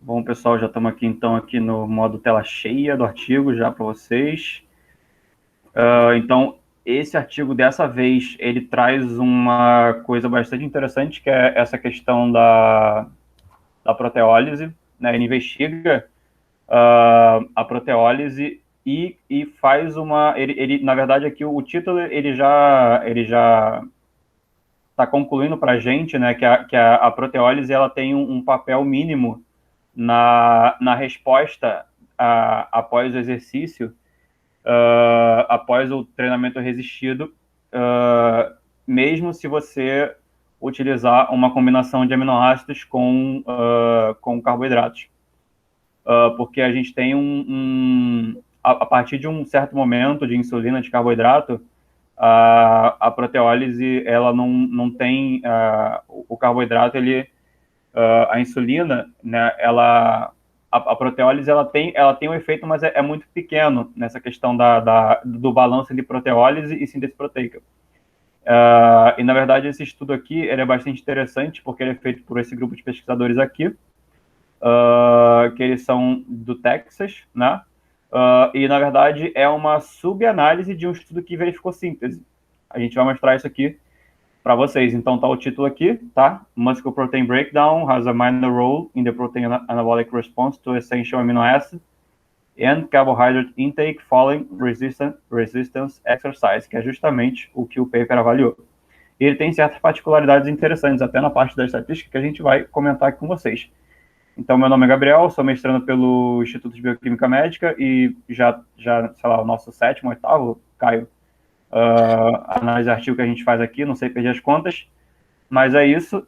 Bom, pessoal, já estamos aqui então aqui no modo tela cheia do artigo já para vocês. Então, esse artigo dessa vez ele traz uma coisa bastante interessante, que é essa questão da proteólise, né? Ele investiga a proteólise e faz uma, ele na verdade aqui o título ele já está concluindo para a gente, né, que a proteólise ela tem um papel mínimo na resposta após o exercício, após o treinamento resistido, mesmo se você utilizar uma combinação de aminoácidos com carboidratos. Porque a gente tem a partir de um certo momento de insulina de carboidrato, a proteólise ela não tem o carboidrato, a insulina, né, a proteólise ela tem um efeito, mas é muito pequeno nessa questão do balanço entre proteólise e síntese proteica. E na verdade esse estudo aqui ele é bastante interessante porque ele é feito por esse grupo de pesquisadores aqui, que eles são do Texas, né? E na verdade é uma subanálise de um estudo que verificou síntese. A gente vai mostrar isso aqui para vocês. Então tá o título aqui, tá? Muscle protein breakdown has a minor role in the protein anabolic response to essential amino acid and carbohydrate intake following resistance exercise, que é justamente o que o paper avaliou. E ele tem certas particularidades interessantes, até na parte da estatística, que a gente vai comentar aqui com vocês. Então, meu nome é Gabriel, sou mestrando pelo Instituto de Bioquímica Médica e já sei lá, o nosso 7º, 8º, Caio, análise de artigo que a gente faz aqui, não sei perder as contas, mas é isso,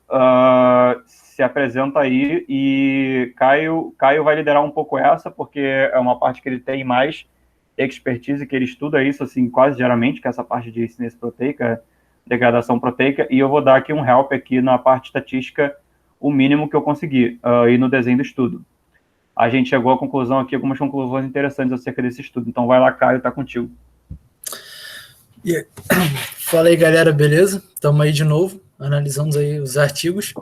se apresenta aí e Caio vai liderar um pouco essa, porque é uma parte que ele tem mais expertise, que ele estuda isso assim quase diariamente, que é essa parte de síntese proteica, degradação proteica, e eu vou dar aqui um help aqui na parte estatística, o mínimo que eu consegui, e no desenho do estudo. A gente chegou à conclusão aqui, algumas conclusões interessantes acerca desse estudo. Então vai lá, Caio, tá contigo. Fala aí, galera, beleza? Estamos aí de novo, analisando aí os artigos.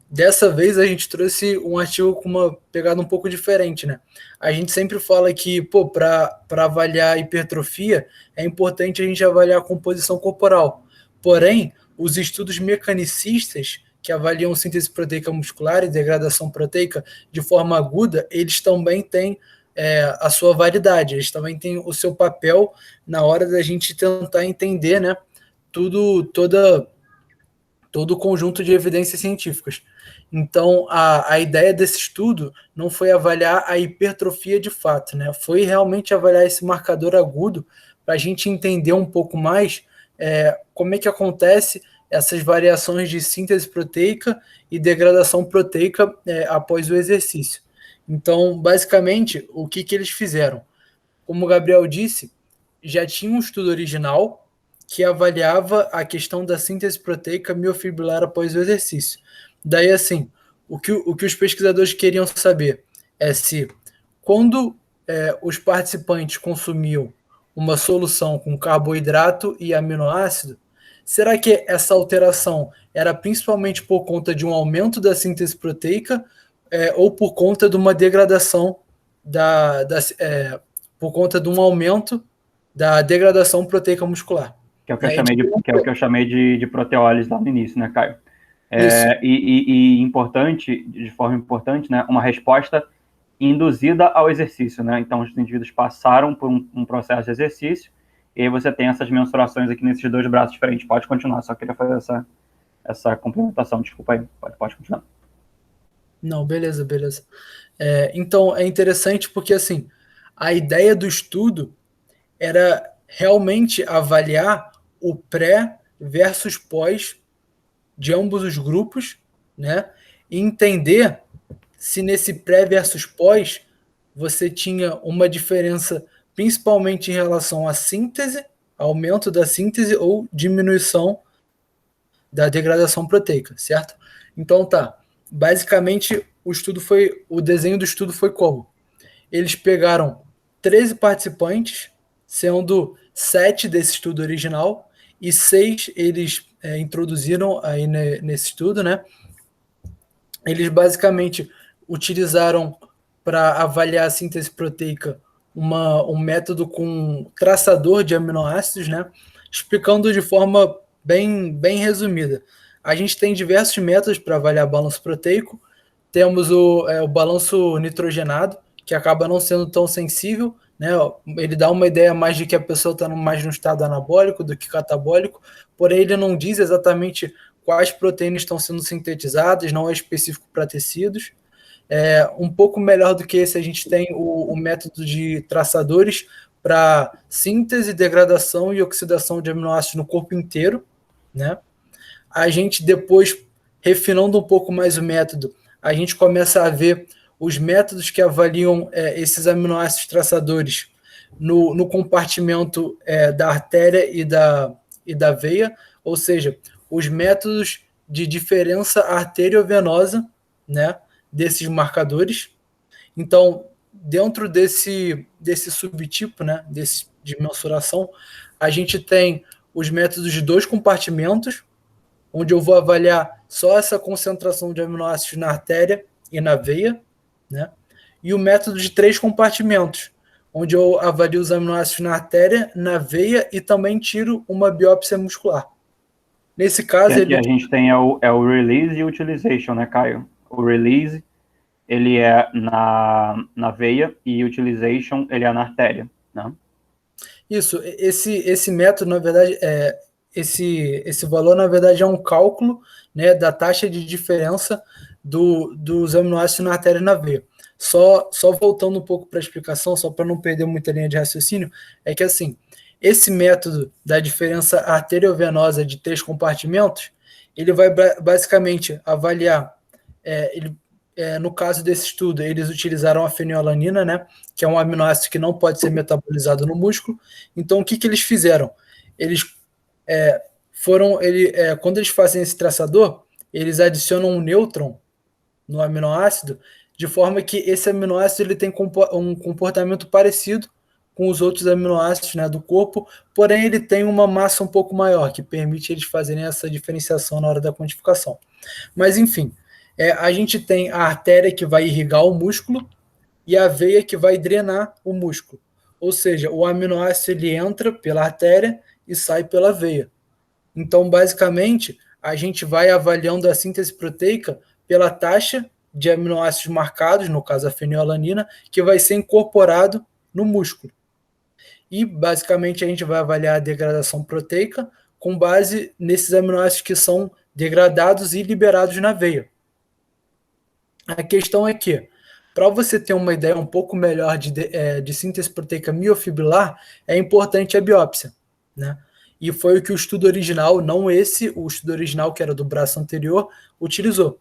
Dessa vez a gente trouxe um artigo com uma pegada um pouco diferente, né? A gente sempre fala que, para avaliar a hipertrofia, é importante a gente avaliar a composição corporal. Porém, os estudos mecanicistas, que avaliam síntese proteica muscular e degradação proteica de forma aguda, eles também têm a sua validade, eles também têm o seu papel na hora da gente tentar entender, né, todo o conjunto de evidências científicas. Então, a ideia desse estudo não foi avaliar a hipertrofia de fato, né? Foi realmente avaliar esse marcador agudo para a gente entender um pouco mais como é que acontece essas variações de síntese proteica e degradação proteica após o exercício. Então, basicamente, o que eles fizeram? Como o Gabriel disse, já tinha um estudo original que avaliava a questão da síntese proteica miofibrilar após o exercício. Daí, assim, o que os pesquisadores queriam saber é se, quando os participantes consumiam uma solução com carboidrato e aminoácido, será que essa alteração era principalmente por conta de um aumento da síntese proteica ou por conta de uma degradação por conta de um aumento da degradação proteica muscular? Que é o que eu chamei de proteólise lá no início, né, Caio? Importante, de forma importante, né, uma resposta induzida ao exercício, né? Então, os indivíduos passaram por um processo de exercício e aí você tem essas mensurações aqui nesses dois braços diferentes. Pode continuar, só queria fazer essa complementação. Desculpa aí, pode continuar. Não, beleza. Então, é interessante porque, assim, a ideia do estudo era realmente avaliar o pré versus pós de ambos os grupos, né? E entender se nesse pré versus pós você tinha uma diferença principalmente em relação à síntese, aumento da síntese ou diminuição da degradação proteica, certo? Então tá, basicamente o desenho do estudo foi como? Eles pegaram 13 participantes, sendo 7 desse estudo original e 6 eles introduziram aí nesse estudo, né? Eles basicamente utilizaram para avaliar a síntese proteica um método com traçador de aminoácidos, né? Explicando de forma bem resumida. A gente tem diversos métodos para avaliar balanço proteico. Temos o balanço nitrogenado, que acaba não sendo tão sensível, né? Ele dá uma ideia mais de que a pessoa está mais no estado anabólico do que catabólico, porém ele não diz exatamente quais proteínas estão sendo sintetizadas, não é específico para tecidos. Um pouco melhor do que esse, a gente tem o método de traçadores para síntese, degradação e oxidação de aminoácidos no corpo inteiro, né? A gente depois, refinando um pouco mais o método, a gente começa a ver os métodos que avaliam esses aminoácidos traçadores no compartimento da artéria e da veia, ou seja, os métodos de diferença arteriovenosa, né, desses marcadores. Então, dentro desse subtipo, né, de mensuração, a gente tem os métodos de 2 compartimentos, onde eu vou avaliar só essa concentração de aminoácidos na artéria e na veia, né? E o método de 3 compartimentos, onde eu avalio os aminoácidos na artéria, na veia e também tiro uma biópsia muscular. Nesse caso, aqui a gente tem o release e utilization, né, Caio? O release, ele é na veia e utilization, ele é na artéria, né? Isso, esse método, na verdade, esse valor, na verdade, é um cálculo, né, da taxa de diferença dos aminoácidos na artéria e na veia. Só voltando um pouco para a explicação, só para não perder muita linha de raciocínio, é que assim, esse método da diferença arteriovenosa de 3 compartimentos, ele vai basicamente avaliar, no caso desse estudo, eles utilizaram a fenilalanina, né, que é um aminoácido que não pode ser metabolizado no músculo. Então, o que eles fizeram? Eles quando eles fazem esse traçador, eles adicionam um nêutron no aminoácido, de forma que esse aminoácido ele tem um comportamento parecido com os outros aminoácidos, né, do corpo, porém ele tem uma massa um pouco maior, que permite eles fazerem essa diferenciação na hora da quantificação. Mas, enfim, a gente tem a artéria que vai irrigar o músculo e a veia que vai drenar o músculo. Ou seja, o aminoácido ele entra pela artéria e sai pela veia. Então, basicamente, a gente vai avaliando a síntese proteica pela taxa de aminoácidos marcados, no caso a fenilalanina, que vai ser incorporado no músculo. E, basicamente, a gente vai avaliar a degradação proteica com base nesses aminoácidos que são degradados e liberados na veia. A questão é que, para você ter uma ideia um pouco melhor de síntese proteica miofibrilar, é importante a biópsia, né? E foi o que o estudo original, não esse, o estudo original que era do braço anterior, utilizou.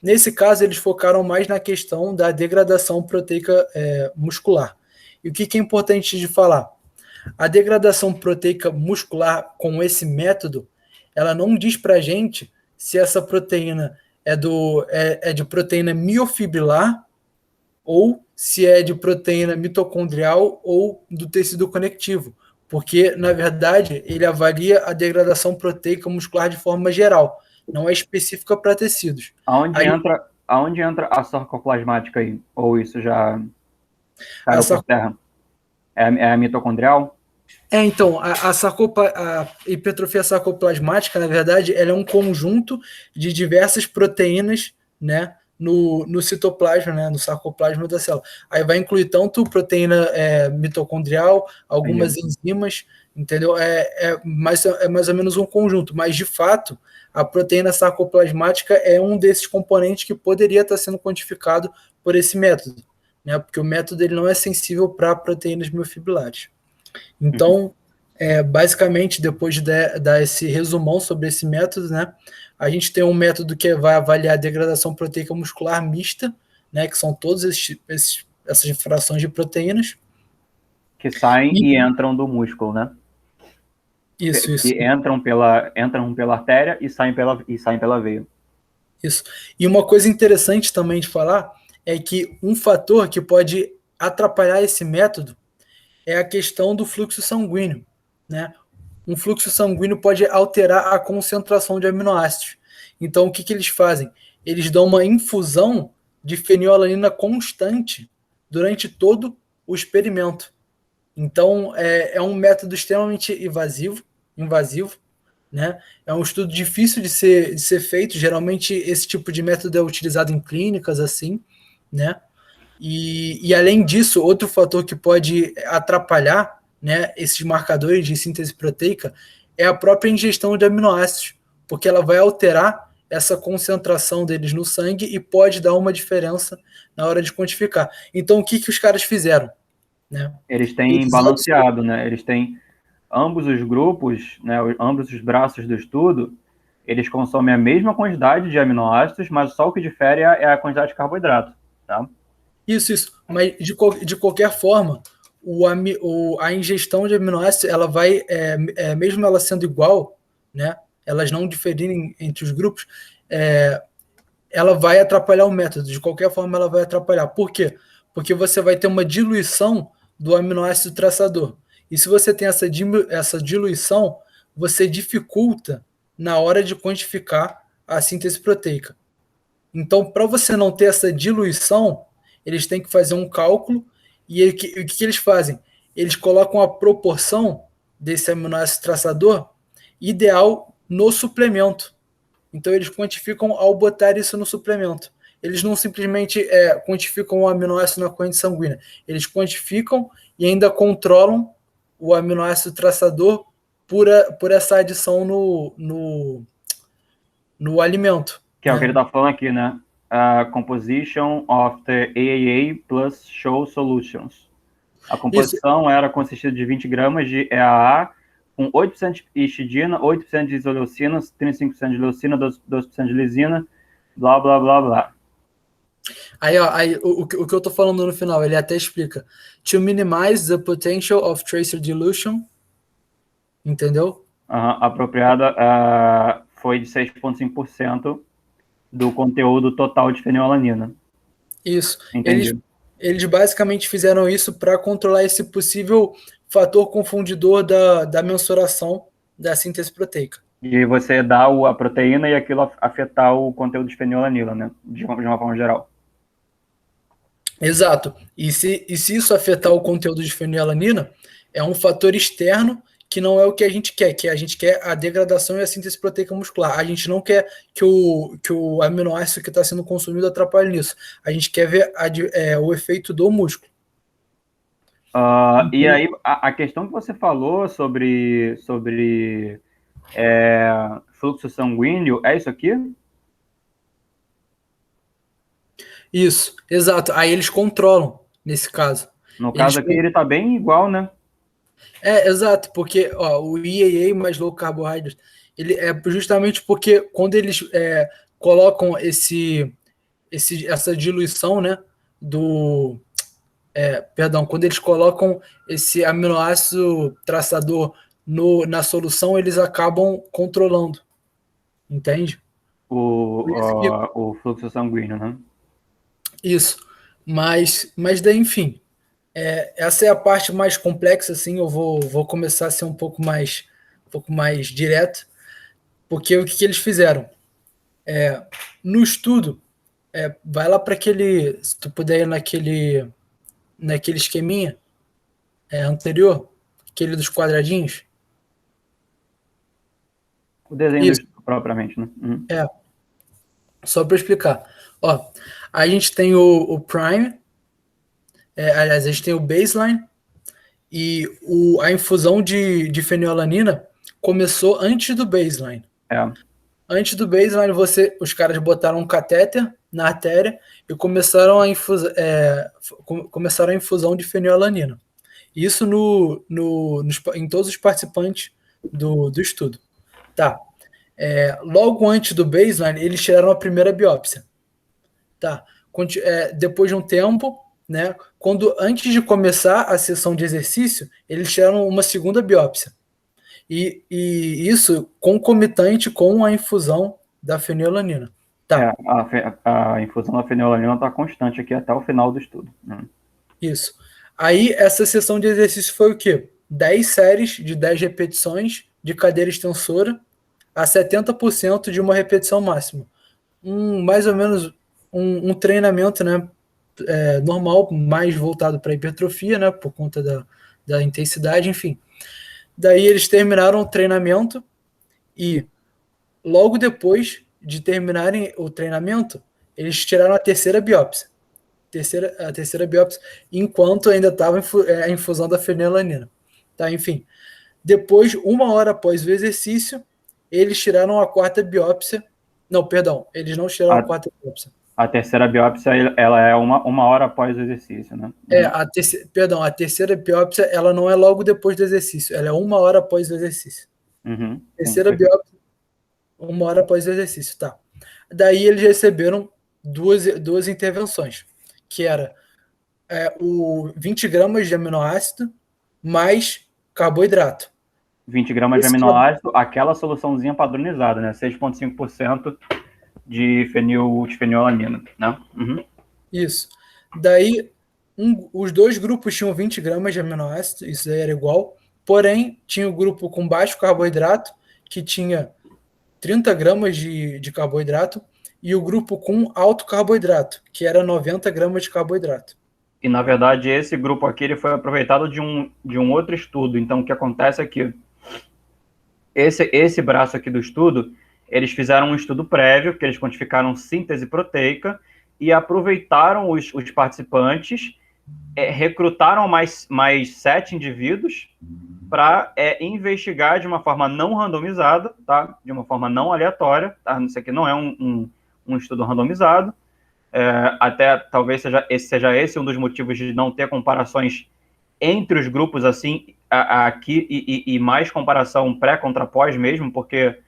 Nesse caso, eles focaram mais na questão da degradação proteica muscular. E o que é importante de falar? A degradação proteica muscular com esse método, ela não diz para a gente se essa proteína é de proteína miofibrilar ou se é de proteína mitocondrial ou do tecido conectivo, porque, na verdade, ele avalia a degradação proteica muscular de forma geral, não é específica para tecidos. Aonde entra a sarcoplasmática aí? Ou isso já caiu por terra? É a mitocondrial? Então, a hipertrofia sarcoplasmática, na verdade, ela é um conjunto de diversas proteínas, né, no citoplasma, né, no sarcoplasma da célula. Aí vai incluir tanto proteína mitocondrial, algumas enzimas, entendeu? Mais ou menos um conjunto, mas de fato, a proteína sarcoplasmática é um desses componentes que poderia estar sendo quantificado por esse método, né, porque o método ele não é sensível para proteínas miofibrilares. Então, basicamente, depois de dar esse resumão sobre esse método, né, a gente tem um método que vai avaliar a degradação proteica muscular mista, né, que são todas essas frações de proteínas. Que saem e entram do músculo, né? Isso. Que entram pela artéria e saem pela veia. Isso. E uma coisa interessante também de falar é que um fator que pode atrapalhar esse método é a questão do fluxo sanguíneo, né? Um fluxo sanguíneo pode alterar a concentração de aminoácidos. Então, o que eles fazem? Eles dão uma infusão de fenilalanina constante durante todo o experimento. Então, é um método extremamente invasivo, né? É um estudo difícil de ser feito. Geralmente, esse tipo de método é utilizado em clínicas, assim, né? E além disso, outro fator que pode atrapalhar, né, esses marcadores de síntese proteica é a própria ingestão de aminoácidos, porque ela vai alterar essa concentração deles no sangue e pode dar uma diferença na hora de quantificar. Então, o que os caras fizeram? Né? Eles têm Eles balanceado, né? Eles têm ambos os grupos, né? Ambos os braços do estudo, eles consomem a mesma quantidade de aminoácidos, mas só o que difere é a quantidade de carboidrato, tá? Isso. Mas de qualquer forma, a ingestão de aminoácidos, ela vai, mesmo ela sendo igual, né? Elas não diferirem entre os grupos, ela vai atrapalhar o método. De qualquer forma, ela vai atrapalhar. Por quê? Porque você vai ter uma diluição do aminoácido traçador. E se você tem essa diluição, você dificulta na hora de quantificar a síntese proteica. Então, para você não ter essa diluição, eles têm que fazer um cálculo e o que eles fazem? Eles colocam a proporção desse aminoácido traçador ideal no suplemento. Então, eles quantificam ao botar isso no suplemento. Eles não simplesmente quantificam o aminoácido na corrente sanguínea. Eles quantificam e ainda controlam o aminoácido traçador por essa adição no alimento. Que é o que ele está falando aqui, né? A composition of the AAA plus show solutions. A composição era consistida de 20 gramas de EAA com 8% de histidina, 8% de isoleucina, 35% de leucina, 12% de lisina, blá, blá, blá, blá. Aí o que eu tô falando no final, ele até explica. To minimize the potential of tracer dilution. Entendeu? Apropriada foi de 6,5% do conteúdo total de fenilalanina. Isso. Entendi. Eles basicamente fizeram isso para controlar esse possível fator confundidor da mensuração da síntese proteica. E você dá a proteína e aquilo afetar o conteúdo de fenilalanina, né? De uma forma geral. Exato. E se isso afetar o conteúdo de fenilalanina, é um fator externo que não é o que a gente quer, que a gente quer a degradação e a síntese proteica muscular. A gente não quer que o aminoácido que está sendo consumido atrapalhe nisso. A gente quer ver o efeito do músculo. E aí, a questão que você falou sobre fluxo sanguíneo, é isso aqui? Isso, exato. Aí eles controlam, nesse caso. No caso aqui, ele está bem igual, né? Exato, porque o EAA mais low carbohydrate, ele é justamente porque quando eles colocam essa diluição, né, quando eles colocam esse aminoácido traçador na solução, eles acabam controlando, entende? O fluxo sanguíneo, né? Isso, mas daí, enfim, essa é a parte mais complexa, assim, eu vou começar a ser um pouco mais direto, porque o que eles fizeram? No estudo, vai lá para aquele, se tu puder ir naquele esqueminha anterior, aquele dos quadradinhos. O desenho do estudo, propriamente, né? Só para explicar. A gente tem o Prime, aliás, a gente tem o Baseline, e a infusão de fenilalanina começou antes do Baseline. Antes do Baseline, os caras botaram um catéter na artéria e começaram a infusão de fenilalanina. Isso em todos os participantes do estudo. Tá. Logo antes do Baseline, eles tiraram a primeira biópsia. Tá. Depois de um tempo, né, antes de começar a sessão de exercício, eles tiraram uma segunda biópsia. E isso concomitante com a infusão da fenilalanina. Tá. A infusão da fenilalanina está constante aqui até o final do estudo. Isso. Aí, essa sessão de exercício foi o quê? 10 séries de 10 repetições de cadeira extensora a 70% de uma repetição máxima. Mais ou menos um treinamento, né, normal, mais voltado para hipertrofia, né, por conta da intensidade, enfim. Daí eles terminaram o treinamento e logo depois de terminarem o treinamento, eles tiraram a terceira biópsia. A terceira biópsia, enquanto ainda estava a infusão da fenilalanina. Tá, enfim. Depois, 1 hora após o exercício, eles tiraram a quarta biópsia. Não, perdão, eles não tiraram a quarta biópsia. A terceira biópsia, ela é uma hora após o exercício, né? A terceira biópsia, ela não é logo depois do exercício, ela é 1 hora após o exercício. Terceira biópsia, 1 hora após o exercício, tá. Daí eles receberam duas intervenções, que era o 20 gramas de aminoácido mais carboidrato. 20 gramas de aminoácido, aquela soluçãozinha padronizada, né? 6,5% de fenilalanina, né? Isso. Daí, os dois grupos tinham 20 gramas de aminoácido, isso daí era igual. Porém, tinha o grupo com baixo carboidrato, que tinha 30 gramas de carboidrato, e o grupo com alto carboidrato, que era 90 gramas de carboidrato. E, na verdade, esse grupo aqui ele foi aproveitado de um outro estudo. Então, o que acontece é que esse braço aqui do estudo, eles fizeram um estudo prévio, que eles quantificaram síntese proteica e aproveitaram os participantes, recrutaram mais 7 indivíduos para investigar de uma forma não randomizada, tá? De uma forma não aleatória, tá? Isso aqui não é um estudo randomizado, até talvez seja esse um dos motivos de não ter comparações entre os grupos assim aqui e mais comparação pré contra pós mesmo, porque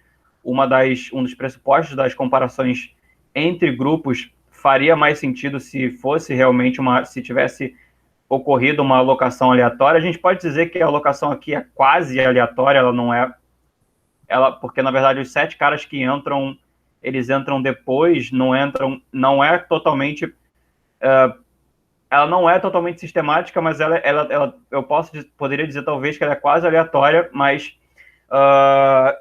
um dos pressupostos das comparações entre grupos faria mais sentido se fosse realmente se tivesse ocorrido uma alocação aleatória. A gente pode dizer que a alocação aqui é quase aleatória, ela não é, porque na verdade os 7 caras que entram, eles entram depois, não é totalmente, ela não é totalmente sistemática, mas ela eu poderia dizer talvez que ela é quase aleatória, mas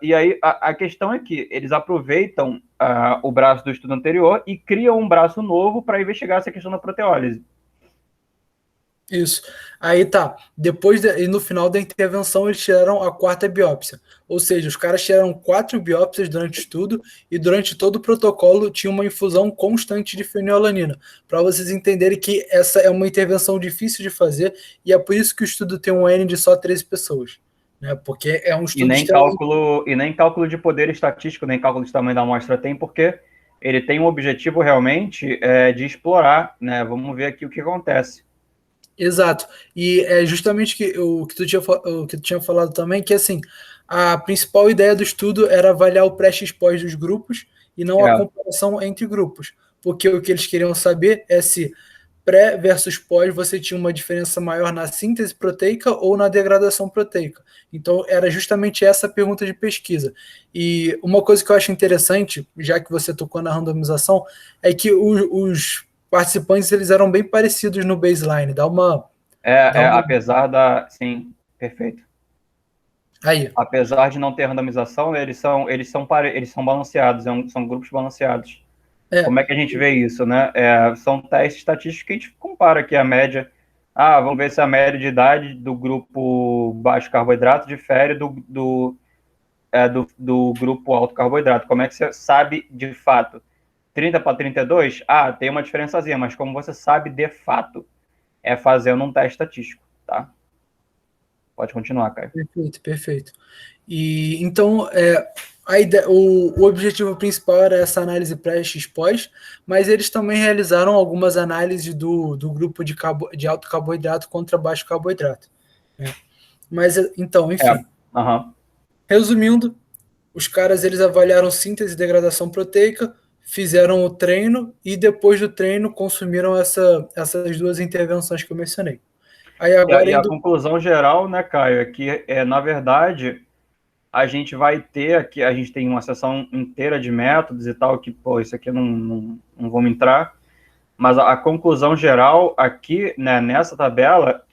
e aí a questão é que eles aproveitam o braço do estudo anterior e criam um braço novo para investigar essa questão da proteólise. Isso. Aí tá. E no final da intervenção, eles tiraram a quarta biópsia. Ou seja, os caras tiraram 4 biópsias durante o estudo e durante todo o protocolo tinha uma infusão constante de fenilalanina. Para vocês entenderem que essa é uma intervenção difícil de fazer e é por isso que o estudo tem um N de só 13 pessoas. Né? Porque é um estudo... E nem cálculo de poder estatístico, nem cálculo de tamanho da amostra tem, porque ele tem um objetivo realmente de explorar, né? Vamos ver aqui o que acontece. Exato. E é justamente o que tu tinha falado também, que assim, a principal ideia do estudo era avaliar o pré-x-pós dos grupos e não a comparação entre grupos. Porque o que eles queriam saber é se pré versus pós você tinha uma diferença maior na síntese proteica ou na degradação proteica. Então era justamente essa a pergunta de pesquisa. E uma coisa que eu acho interessante, já que você tocou na randomização, é que os participantes eles eram bem parecidos no baseline. Apesar da... Sim, perfeito. Aí. Apesar de não ter randomização, eles são balanceados, são grupos balanceados. Como é que a gente vê isso, né? São testes estatísticos que a gente compara aqui a média. Vamos ver se a média de idade do grupo baixo carboidrato difere do grupo alto carboidrato. Como é que você sabe de fato? 30 para 32? Tem uma diferençazinha, mas como você sabe de fato, é fazendo um teste estatístico, tá? Pode continuar, Caio. Perfeito. E então, o objetivo principal era essa análise pré-x-pós, mas eles também realizaram algumas análises do grupo de alto carboidrato contra baixo carboidrato. Né? Mas, então, enfim. Resumindo, os caras eles avaliaram síntese e degradação proteica, fizeram o treino e depois do treino consumiram essas duas intervenções que eu mencionei. Aí agora a conclusão geral, né, Caio, é que, na verdade, a gente vai ter aqui, a gente tem uma seção inteira de métodos e tal, que, isso aqui não vamos entrar, mas a conclusão geral aqui, né, nessa tabela,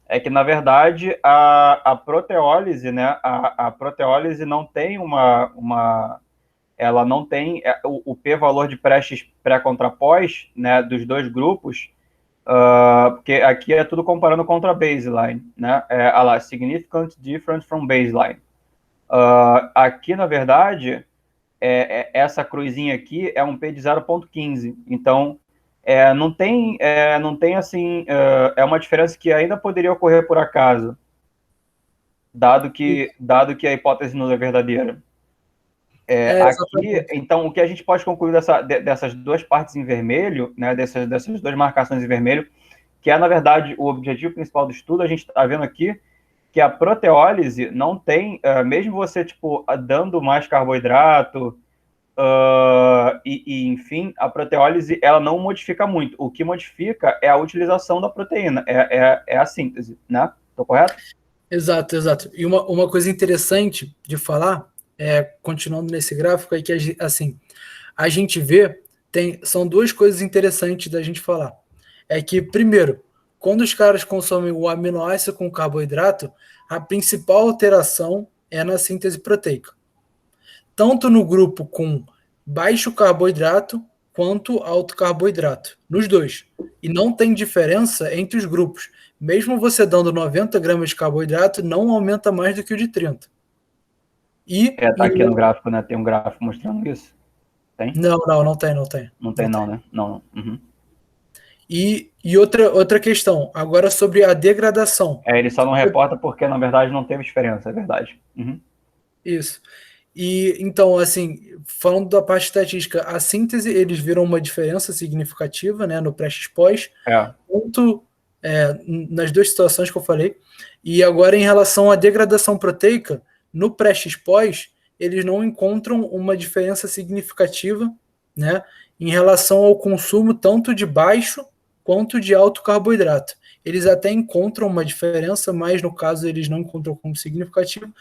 é que, na verdade, a proteólise, né, a proteólise não tem ela não tem o p-valor de pré-x pré-contra pós, né, dos dois grupos, porque aqui é tudo comparando contra baseline, né? Olha lá, significant difference from baseline. Aqui, na verdade, essa cruzinha aqui é um P de 0,15. Então, não tem assim, é uma diferença que ainda poderia ocorrer por acaso, dado que a hipótese não é verdadeira. Aqui, Exatamente. então, o que a gente pode concluir dessas duas partes em vermelho, né, dessas duas marcações em vermelho, que é, na verdade, o objetivo principal do estudo, a gente está vendo aqui que a proteólise não tem, mesmo você, tipo, dando mais carboidrato, enfim, a proteólise, ela não modifica muito. O que modifica é a utilização da proteína, é a síntese, né? Tô correto? Exato, exato. E uma coisa interessante de falar, continuando nesse gráfico, é que assim, a gente vê, são duas coisas interessantes da gente falar. É que, primeiro, quando os caras consomem o aminoácido com carboidrato, a principal alteração é na síntese proteica. Tanto no grupo com baixo carboidrato quanto alto carboidrato, nos dois. E não tem diferença entre os grupos. Mesmo você dando 90 gramas de carboidrato, não aumenta mais do que o de 30. Tá aqui no gráfico, né? Tem um gráfico mostrando isso. Tem? Não tem, não tem. Não tem, não, né? Não. Uhum. E outra questão, agora sobre a degradação. Ele só não reporta porque, na verdade, não teve diferença, é verdade. Uhum. Isso. E então, assim, falando da parte estatística, a síntese, eles viram uma diferença significativa, né, no pré-pós, tanto nas duas situações que eu falei. E agora, em relação à degradação proteica, no pré-pós, eles não encontram uma diferença significativa, né, em relação ao consumo tanto de baixo quanto de alto carboidrato. Eles até encontram uma diferença, mas no caso eles não encontram como significativo.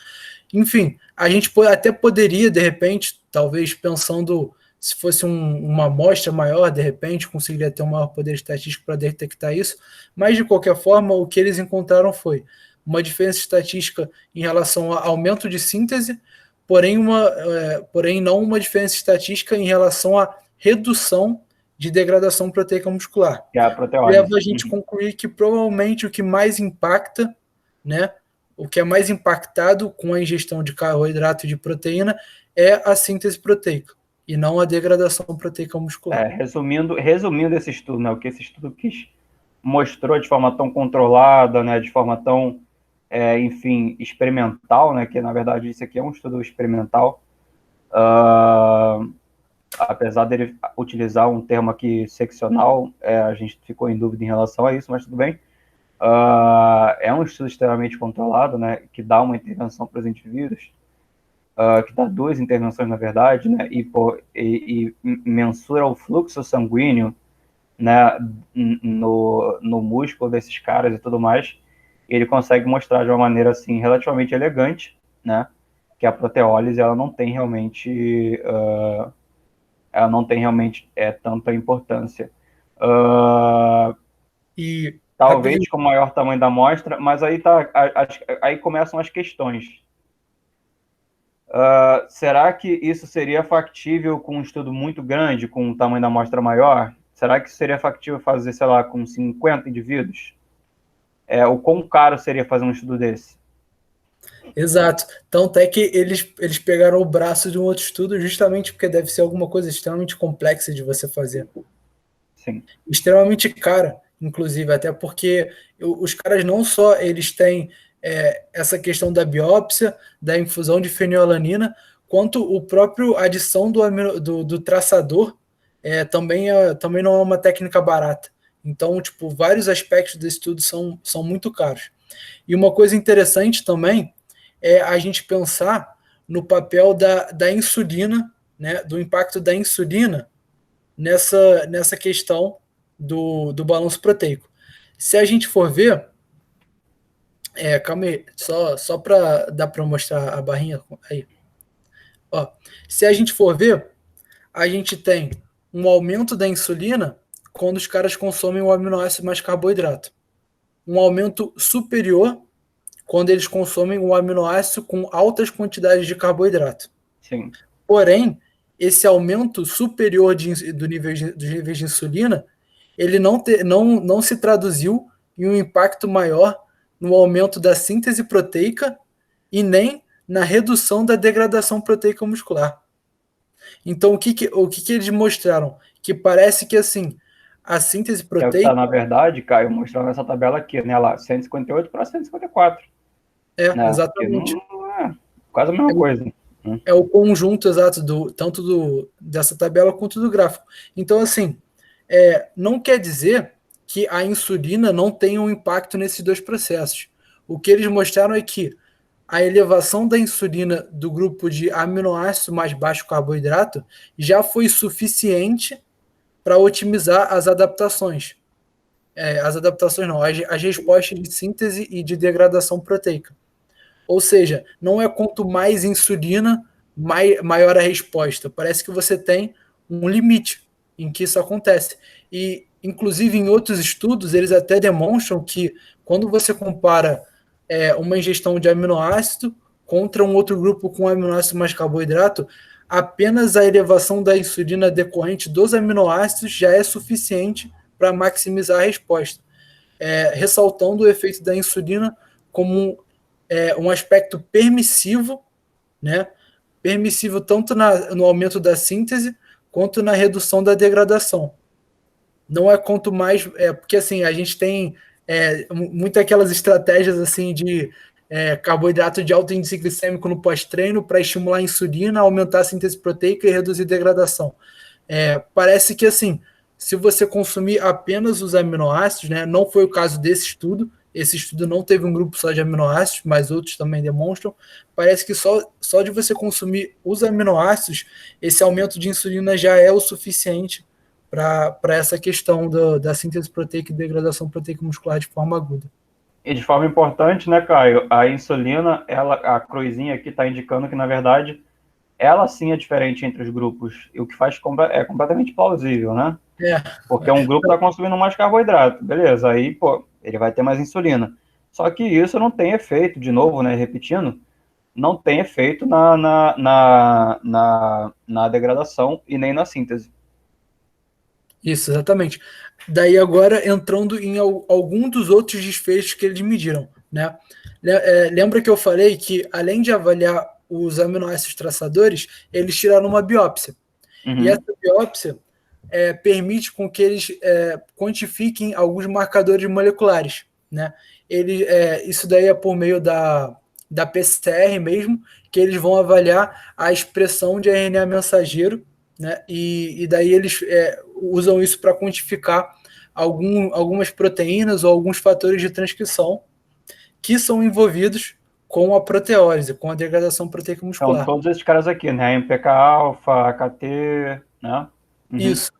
Enfim, a gente até poderia, de repente, talvez pensando, se fosse uma amostra maior, de repente, conseguiria ter um maior poder estatístico para detectar isso, mas de qualquer forma, o que eles encontraram foi uma diferença estatística em relação ao aumento de síntese, porém não uma diferença estatística em relação à redução de degradação proteica muscular. Que é a proteólise. Leva a gente a concluir que provavelmente o que mais impacta, né, o que é mais impactado com a ingestão de carboidrato e de proteína é a síntese proteica, e não a degradação proteica muscular. Resumindo esse estudo, né, o que esse estudo mostrou de forma tão controlada, né, de forma tão, enfim, experimental, né, que na verdade isso aqui é um estudo experimental, apesar dele utilizar um termo aqui seccional, a gente ficou em dúvida em relação a isso, mas tudo bem. É um estudo extremamente controlado, né, que dá uma intervenção para os indivíduos, que dá duas intervenções, na verdade, né, e mensura o fluxo sanguíneo, né, no músculo desses caras e tudo mais. Ele consegue mostrar de uma maneira assim relativamente elegante, né, que a proteólise ela não tem realmente tanta importância. E talvez com o maior tamanho da amostra, mas aí começam as questões. Será que isso seria factível com um estudo muito grande, com um tamanho da amostra maior? Será que seria factível fazer, sei lá, com 50 indivíduos? O quão caro seria fazer um estudo desse? Exato. Tanto é que eles pegaram o braço de um outro estudo justamente porque deve ser alguma coisa extremamente complexa de você fazer. Sim. Extremamente cara, inclusive, até porque os caras não só eles têm essa questão da biópsia, da infusão de fenilalanina, quanto o próprio adição do traçador também não é uma técnica barata. Então, tipo, vários aspectos desse estudo são muito caros. E uma coisa interessante também é a gente pensar no papel da insulina, né, do impacto da insulina nessa questão do balanço proteico. Se a gente for ver, calma aí, só para dar para mostrar a barrinha aí. Ó, se a gente for ver, a gente tem um aumento da insulina quando os caras consomem o aminoácido mais carboidrato. Um aumento superior quando eles consomem o aminoácido com altas quantidades de carboidrato. Sim. Porém, esse aumento superior dos níveis de insulina, ele não se traduziu em um impacto maior no aumento da síntese proteica e nem na redução da degradação proteica muscular. Então, o que eles mostraram? Que parece que, assim, a síntese proteica... Tá, na verdade, Caio, mostrando essa tabela aqui, né, lá, 158 para 154. Né? Exatamente. Não é quase a mesma coisa. É o conjunto exato dessa tabela quanto do gráfico. Então, assim, não quer dizer que a insulina não tenha um impacto nesses dois processos. O que eles mostraram é que a elevação da insulina do grupo de aminoácido mais baixo carboidrato já foi suficiente para otimizar as adaptações. As adaptações não, as respostas de síntese e de degradação proteica. Ou seja, não é quanto mais insulina, maior a resposta. Parece que você tem um limite em que isso acontece. E, inclusive, em outros estudos, eles até demonstram que quando você compara uma ingestão de aminoácido contra um outro grupo com aminoácido mais carboidrato, apenas a elevação da insulina decorrente dos aminoácidos já é suficiente para maximizar a resposta. Ressaltando o efeito da insulina como um aspecto permissivo, né? Permissivo tanto no aumento da síntese quanto na redução da degradação. Não é quanto mais... porque assim, a gente tem muito aquelas estratégias assim de carboidrato de alto índice glicêmico no pós-treino para estimular a insulina, aumentar a síntese proteica e reduzir a degradação. Parece que assim, se você consumir apenas os aminoácidos, né, não foi o caso desse estudo, esse estudo não teve um grupo só de aminoácidos, mas outros também demonstram, parece que só de você consumir os aminoácidos, esse aumento de insulina já é o suficiente para essa questão da síntese proteica e degradação proteica muscular de forma aguda. E de forma importante, né, Caio, a insulina, a cruzinha aqui está indicando que, na verdade, ela sim é diferente entre os grupos, e o que faz é completamente plausível, né? Porque um grupo está consumindo mais carboidrato, beleza, aí, pô, ele vai ter mais insulina. Só que isso não tem efeito, de novo, né, repetindo, não tem efeito na degradação e nem na síntese. Isso, exatamente. Daí agora entrando em algum dos outros desfechos que eles mediram, né? Lembra que eu falei que além de avaliar os aminoácidos traçadores, eles tiraram uma biópsia. E essa biópsia permite com que eles quantifiquem alguns marcadores moleculares, né? Isso daí é por meio da PCR mesmo, que eles vão avaliar a expressão de RNA mensageiro, né? E daí eles usam isso para quantificar algumas proteínas ou alguns fatores de transcrição que são envolvidos com a proteólise, com a degradação proteica muscular. Então, todos esses caras aqui, né? MPK-alfa, AKT, né? Isso.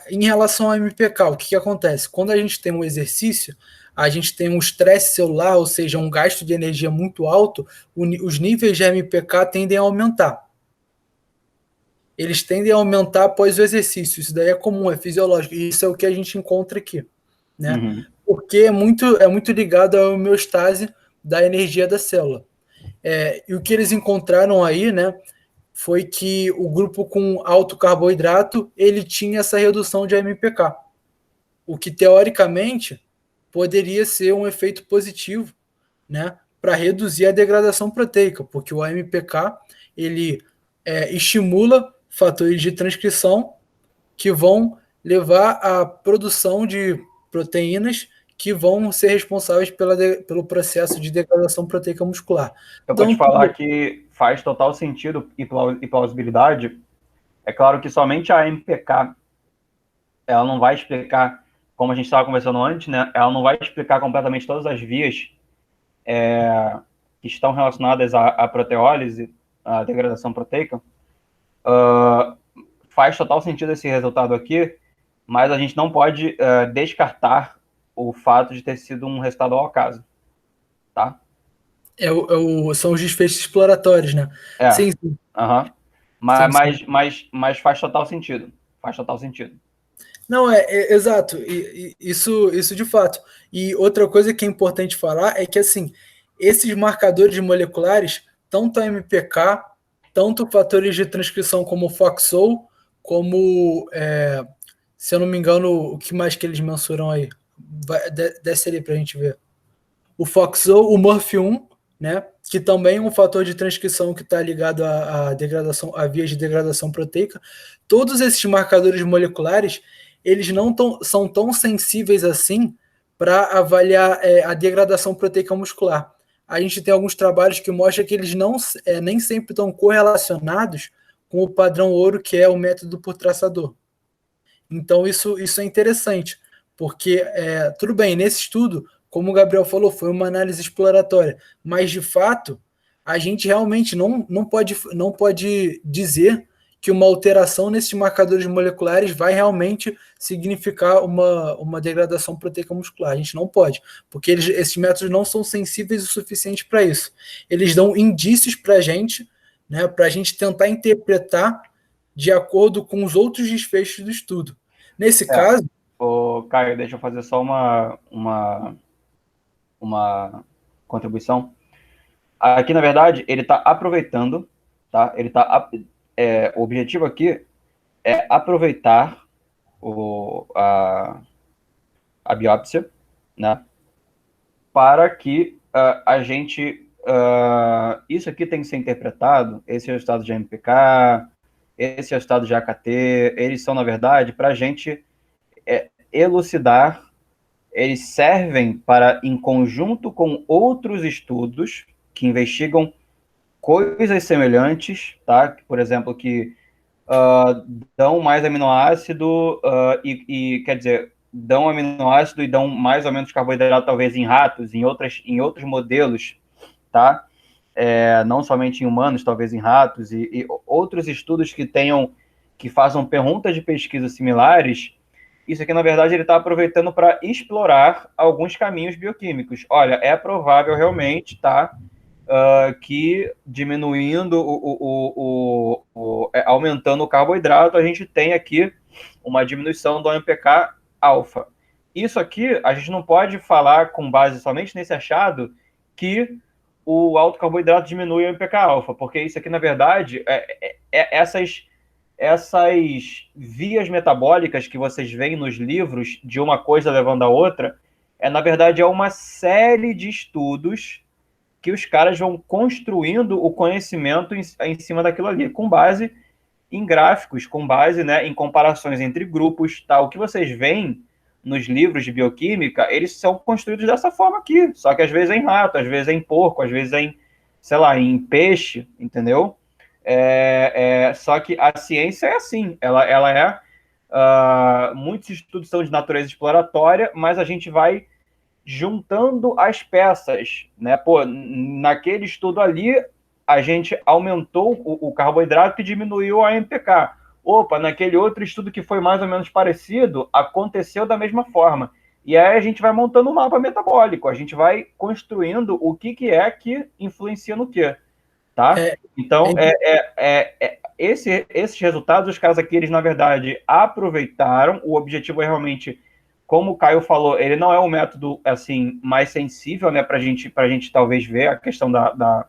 Em relação ao MPK, o que acontece? Quando a gente tem um exercício, a gente tem um estresse celular, ou seja, um gasto de energia muito alto, os níveis de MPK tendem a aumentar. Eles tendem a aumentar após o exercício. Isso daí é comum, é fisiológico. E isso é o que a gente encontra aqui, né? Porque é muito ligado à homeostase da energia da célula. E o que eles encontraram aí, né, foi que o grupo com alto carboidrato, ele tinha essa redução de MPK. O que, teoricamente, poderia ser um efeito positivo, né, para reduzir a degradação proteica, porque o MPK, ele estimula fatores de transcrição que vão levar à produção de proteínas que vão ser responsáveis pelo processo de degradação proteica muscular. Eu vou te falar que faz total sentido e plausibilidade. É claro que somente a MPK, ela não vai explicar, como a gente estava conversando antes, né? Ela não vai explicar completamente todas as vias que estão relacionadas à proteólise, à degradação proteica. Faz total sentido esse resultado aqui, mas a gente não pode descartar o fato de ter sido um resultado ao acaso, tá? São os desfechos exploratórios, né? Sim. Mas faz total sentido. Faz total sentido. Não, exato. Isso de fato. E outra coisa que é importante falar é que, assim, esses marcadores moleculares, tanto a MPK tanto fatores de transcrição como o FOXO, como, se eu não me engano, o que mais que eles mensuram aí? Desce ali para a gente ver. O FOXO, o MURF1, né, que também é um fator de transcrição que está ligado à degradação, à via de degradação proteica. Todos esses marcadores moleculares, eles não são tão sensíveis assim para avaliar a degradação proteica muscular. A gente tem alguns trabalhos que mostram que eles nem sempre estão correlacionados com o padrão ouro, que é o método por traçador. Então, isso é interessante, porque, tudo bem, nesse estudo, como o Gabriel falou, foi uma análise exploratória, mas, de fato, a gente realmente não pode dizer que uma alteração nesses marcadores moleculares vai realmente significar uma degradação proteica muscular. A gente não pode, porque esses métodos não são sensíveis o suficiente para isso. Eles dão indícios para a gente, né, para a gente tentar interpretar de acordo com os outros desfechos do estudo. Nesse caso... Caio, deixa eu fazer só uma contribuição. Aqui, na verdade, ele está aproveitando, tá? O objetivo aqui é aproveitar a biópsia, né? Para que a gente... isso aqui tem que ser interpretado, esse resultado de MPK, esse resultado de AKT, eles são, na verdade, para a gente elucidar, eles servem para, em conjunto com outros estudos que investigam coisas semelhantes, tá? Por exemplo, que dão mais aminoácido quer dizer, dão aminoácido e dão mais ou menos carboidrato, talvez em ratos, em outros modelos, tá? Não somente em humanos, talvez em ratos, e outros estudos que façam perguntas de pesquisa similares. Isso aqui, na verdade, ele está aproveitando para explorar alguns caminhos bioquímicos. Olha, é provável realmente, tá, que diminuindo, aumentando o carboidrato, a gente tem aqui uma diminuição do AMPK alfa. Isso aqui, a gente não pode falar com base somente nesse achado que o alto carboidrato diminui o AMPK alfa, porque isso aqui, na verdade, essas vias metabólicas que vocês veem nos livros, de uma coisa levando a outra, na verdade, é uma série de estudos que os caras vão construindo o conhecimento em cima daquilo ali, com base em gráficos, com base, né, em comparações entre grupos, tá? O que vocês veem nos livros de bioquímica, eles são construídos dessa forma aqui, só que às vezes é em rato, às vezes é em porco, às vezes é em, sei lá, em peixe, entendeu? Só que a ciência é assim, muitos estudos são de natureza exploratória, mas a gente vai juntando as peças, né? Pô, naquele estudo ali, a gente aumentou o carboidrato e diminuiu a AMPK. Opa, naquele outro estudo que foi mais ou menos parecido, aconteceu da mesma forma. E aí a gente vai montando um mapa metabólico, a gente vai construindo o que é que influencia no quê. Tá? Então, esses resultados, os caras aqui, eles, na verdade, aproveitaram. O objetivo é realmente, como o Caio falou, ele não é um método, assim, mais sensível, né, pra gente talvez ver a questão da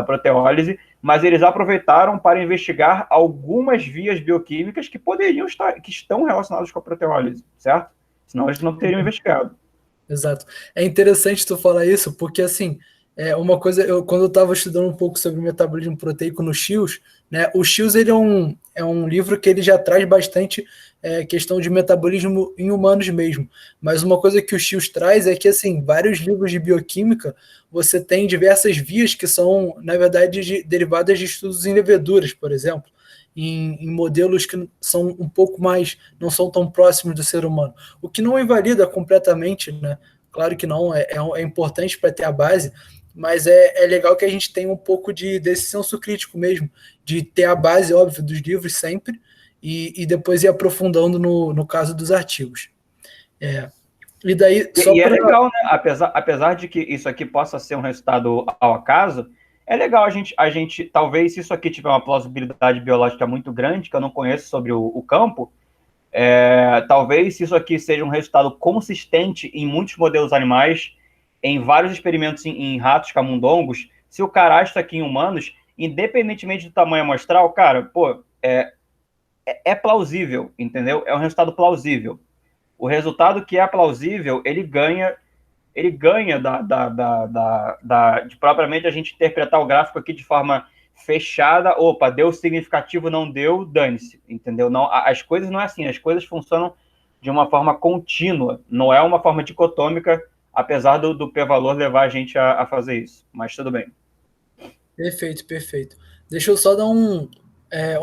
proteólise, mas eles aproveitaram para investigar algumas vias bioquímicas que poderiam estar, que estão relacionadas com a proteólise, certo? Senão eles não teriam investigado. Exato. É interessante tu falar isso, porque, assim, uma coisa, quando eu estava estudando um pouco sobre o metabolismo proteico no Shields, né, o Shields, ele é um livro que ele já traz bastante questão de metabolismo em humanos mesmo, mas uma coisa que o Shields traz é que, assim, vários livros de bioquímica, você tem diversas vias que são, na verdade, derivadas de estudos em leveduras, por exemplo, em modelos que são um pouco mais, não são tão próximos do ser humano, o que não invalida completamente, né? Claro que não, é importante para ter a base, mas é legal que a gente tenha um pouco desse senso crítico mesmo, de ter a base, óbvio, dos livros sempre, e depois ir aprofundando no caso dos artigos. E daí, é legal, né? Apesar de que isso aqui possa ser um resultado ao acaso, é legal a gente, talvez, se isso aqui tiver uma plausibilidade biológica muito grande, que eu não conheço sobre o campo, talvez se isso aqui seja um resultado consistente em muitos modelos animais, em vários experimentos em ratos camundongos, se o cara acha isso aqui em humanos, independentemente do tamanho amostral, cara, pô, é plausível, entendeu? É um resultado plausível. O resultado que é plausível, ele ganha de propriamente a gente interpretar o gráfico aqui de forma fechada. Opa, deu significativo, não deu, dane-se, entendeu? Não, as coisas não é assim, as coisas funcionam de uma forma contínua, não é uma forma dicotômica, apesar do p-valor levar a gente a fazer isso, mas tudo bem. Perfeito, perfeito. Deixa eu só dar um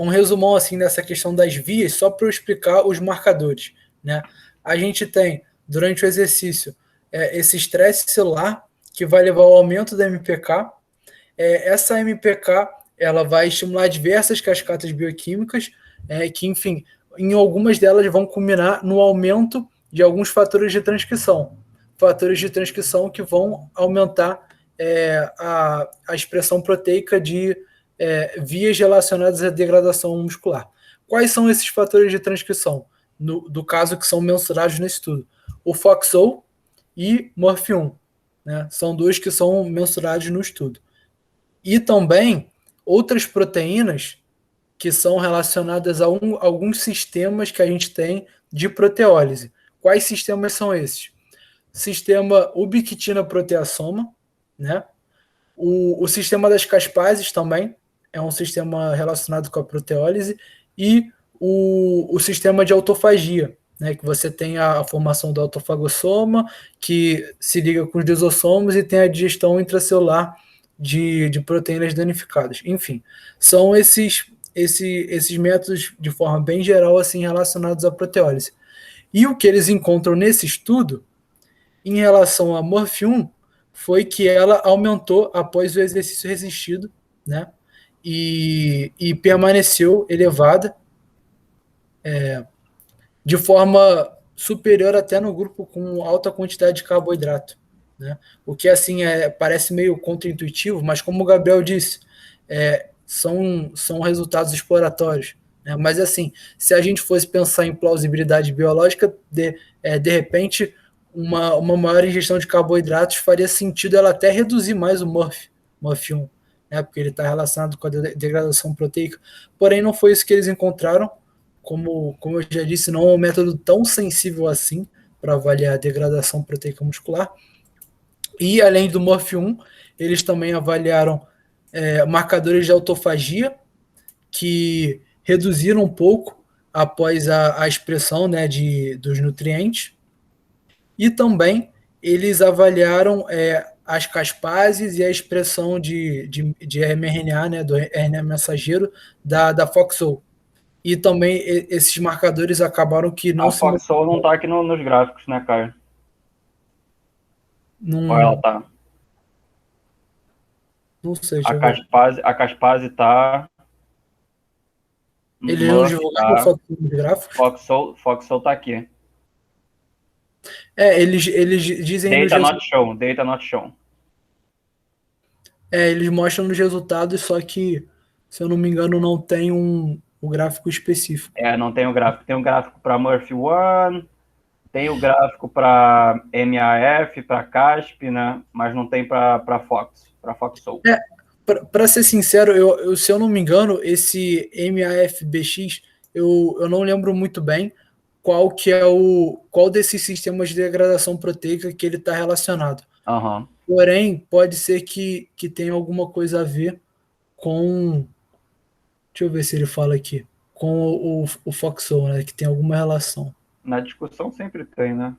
resumão assim dessa questão das vias, só para eu explicar os marcadores, né? A gente tem, durante o exercício, esse estresse celular, que vai levar ao aumento da MPK. Essa MPK ela vai estimular diversas cascatas bioquímicas, que, enfim, em algumas delas vão culminar no aumento de alguns fatores de transcrição. Fatores de transcrição que vão aumentar a expressão proteica de vias relacionadas à degradação muscular. Quais são esses fatores de transcrição? Do caso que são mensurados nesse estudo? O FOXO e MORF1, né? São dois que são mensurados no estudo. E também outras proteínas que são relacionadas a alguns sistemas que a gente tem de proteólise. Quais sistemas são esses? Sistema ubiquitina-proteasoma, né? O sistema das caspases também é um sistema relacionado com a proteólise, e o sistema de autofagia, né, que você tem a formação do autofagossoma, que se liga com os lisossomos e tem a digestão intracelular de proteínas danificadas. Enfim, são esses métodos, de forma bem geral, assim, relacionados à proteólise. E o que eles encontram nesse estudo, em relação à morfina, foi que ela aumentou após o exercício resistido, né? E permaneceu elevada de forma superior até no grupo com alta quantidade de carboidrato, né? O que assim parece meio contraintuitivo, mas como o Gabriel disse, são resultados exploratórios, né? Mas assim, se a gente fosse pensar em plausibilidade biológica, de repente uma maior ingestão de carboidratos faria sentido ela até reduzir mais o MORF1, né? Porque ele está relacionado com a degradação proteica. Porém, não foi isso que eles encontraram. Como eu já disse, não é um método tão sensível assim para avaliar a degradação proteica muscular. E além do MORF1, eles também avaliaram marcadores de autofagia, que reduziram um pouco após a expressão, né, dos nutrientes. E também eles avaliaram as caspases e a expressão de mRNA, né, do RNA mensageiro da FOXO. E também esses marcadores acabaram que não a se... A FOXO não está aqui nos gráficos, né, Caio? Não, ou ela tá? Não sei, A deixa eu ver. Caspase está... Eles não divulgaram tá. os gráficos? FOXO tá aqui. Eles dizem nos Data not shown. eles mostram nos resultados, só que, se eu não me engano, não tem um gráfico específico. Não tem o gráfico. Tem um gráfico para Murphy-1, tem o gráfico para MAF, para CASP, né? Mas não tem para FOXO. Para ser sincero, se eu não me engano, esse MAFBX, eu não lembro muito bem qual desses sistemas de degradação proteica que ele está relacionado. Uhum. Porém, pode ser que tenha alguma coisa a ver com... Deixa eu ver se ele fala aqui. Com o FOXO, né? Que tem alguma relação. Na discussão sempre tem, né?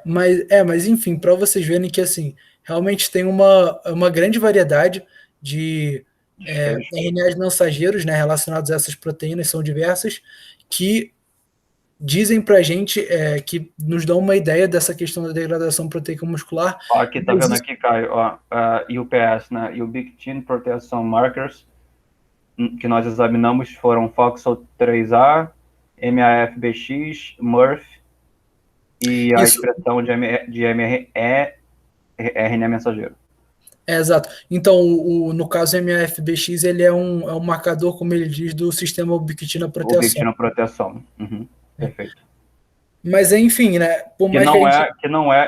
Mas enfim, para vocês verem que assim, realmente tem uma grande variedade de RNAs mensageiros, né, relacionados a essas proteínas, são diversas, que dizem para a gente, que nos dão uma ideia dessa questão da degradação proteica muscular. Ó, aqui, tá vendo aqui, Caio? Ó, UPS, né? Ubiquitin Proteation Markers, que nós examinamos foram FOXO3A, MAFBX, MURF e a expressão de RNA mensageiro. Exato. Então, no caso MAFBX, ele é um marcador, como ele diz, do sistema ubiquitina proteação. Ubiquitina proteação. Uhum. Perfeito. Mas enfim, né? Por mais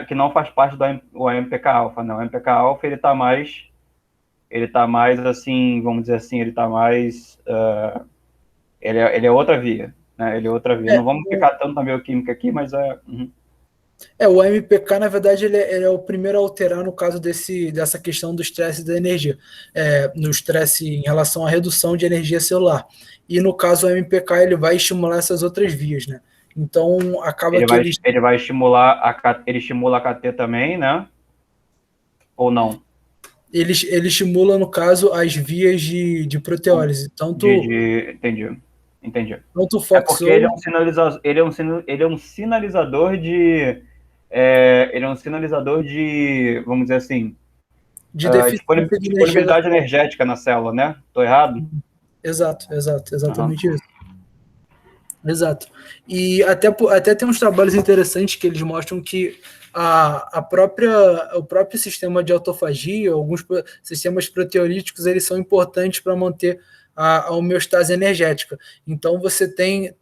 que não faz parte do MPK alfa, né? O MPK alfa ele está mais ele está mais assim, vamos dizer assim, ele está mais, ele é outra via, né? Ele é outra via. Não vamos ficar tanto na bioquímica aqui, mas O MPK, na verdade, ele é o primeiro a alterar no caso dessa questão do estresse da energia, no estresse em relação à redução de energia celular. E no caso, o MPK ele vai estimular essas outras vias, né? Então, acaba ele que vai, ele vai estimular, ele estimula a KT também, né? Ou não? ele estimula, no caso, as vias de proteólise, Entendi. tanto o É porque ele é FOXO um sinalizador, ele é um sinalizador de, ele é um sinalizador de, vamos dizer assim, de deficiência de energia da disponibilidade célula. energética na célula, né? Tô errado? Exato, Uhum. exatamente isso. Exato. E até tem uns trabalhos interessantes que eles mostram que o próprio sistema de autofagia, alguns sistemas proteolíticos, eles são importantes para manter a homeostase energética. Então você tem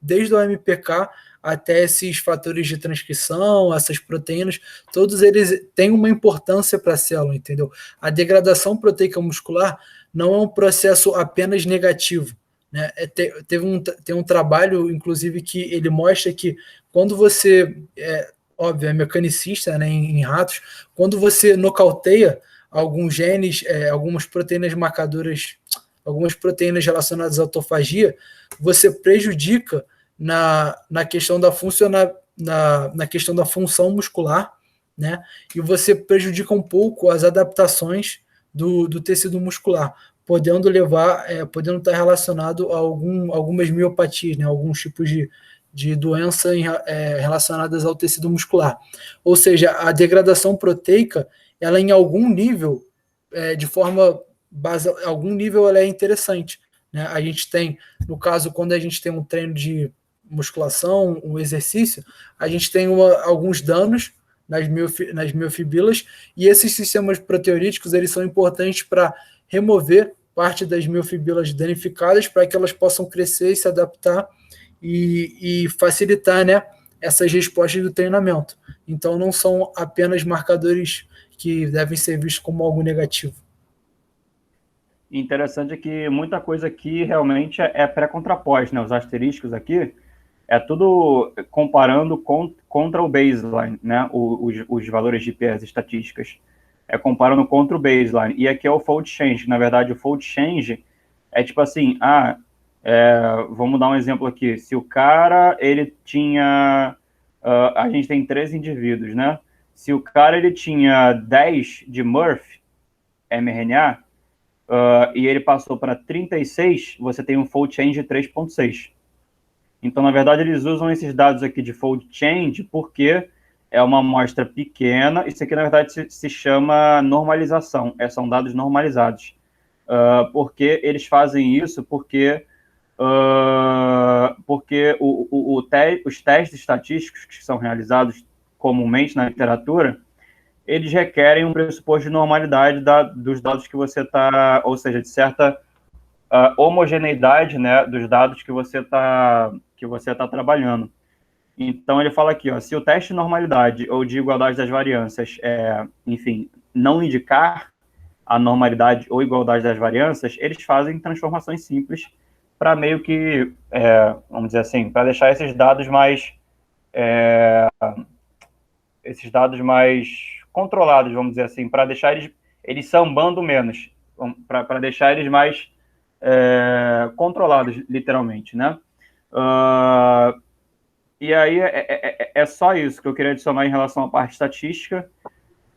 desde o MPK até esses fatores de transcrição, essas proteínas, todos eles têm uma importância para a célula, entendeu? A degradação proteica muscular não é um processo apenas negativo, né? Tem um trabalho, inclusive, que ele mostra que quando você, óbvio, é mecanicista, né, em ratos, quando você nocauteia alguns genes, algumas proteínas marcadoras, algumas proteínas relacionadas à autofagia, você prejudica na questão na questão da função muscular, né? E você prejudica um pouco as adaptações do tecido muscular, podendo estar relacionado a algumas miopatias, né? Alguns tipos de doença relacionadas ao tecido muscular. Ou seja, a degradação proteica, ela em algum nível, de forma algum nível ela é interessante, né? A gente tem, no caso, quando a gente tem um treino de musculação, um exercício, a gente tem alguns danos nas miofibrilas, e esses sistemas proteolíticos eles são importantes para remover parte das miofibrilas danificadas para que elas possam crescer e se adaptar e facilitar, né, essas respostas do treinamento. Então não são apenas marcadores que devem ser vistos como algo negativo. Interessante é que muita coisa aqui realmente é pré-contrapós, né? Os asterísticos aqui é tudo comparando contra o baseline, né? Os valores de PS estatísticas. É comparando contra o baseline. E aqui é o fold change. Na verdade, o fold change é tipo assim, vamos dar um exemplo aqui. Se o cara, ele tinha... a gente tem 13 indivíduos, né? Se o cara, ele tinha 10 de Murphy, mRNA, e ele passou para 36, você tem um fold change de 3,6. Então, na verdade, eles usam esses dados aqui de fold change porque é uma amostra pequena. Isso aqui, na verdade, se chama normalização. São dados normalizados. Porque eles fazem isso porque os testes estatísticos que são realizados comumente na literatura, eles requerem um pressuposto de normalidade dos dados que você está, ou seja, de certa homogeneidade, né, dos dados que você tá trabalhando. Então ele fala aqui, ó, se o teste de normalidade ou de igualdade das variâncias, enfim, não indicar a normalidade ou igualdade das variâncias, eles fazem transformações simples para meio que, vamos dizer assim, para deixar esses dados mais controlados, vamos dizer assim, para deixar eles sambando menos, para deixar eles mais controlados, literalmente, né? E aí é só isso que eu queria adicionar em relação à parte estatística,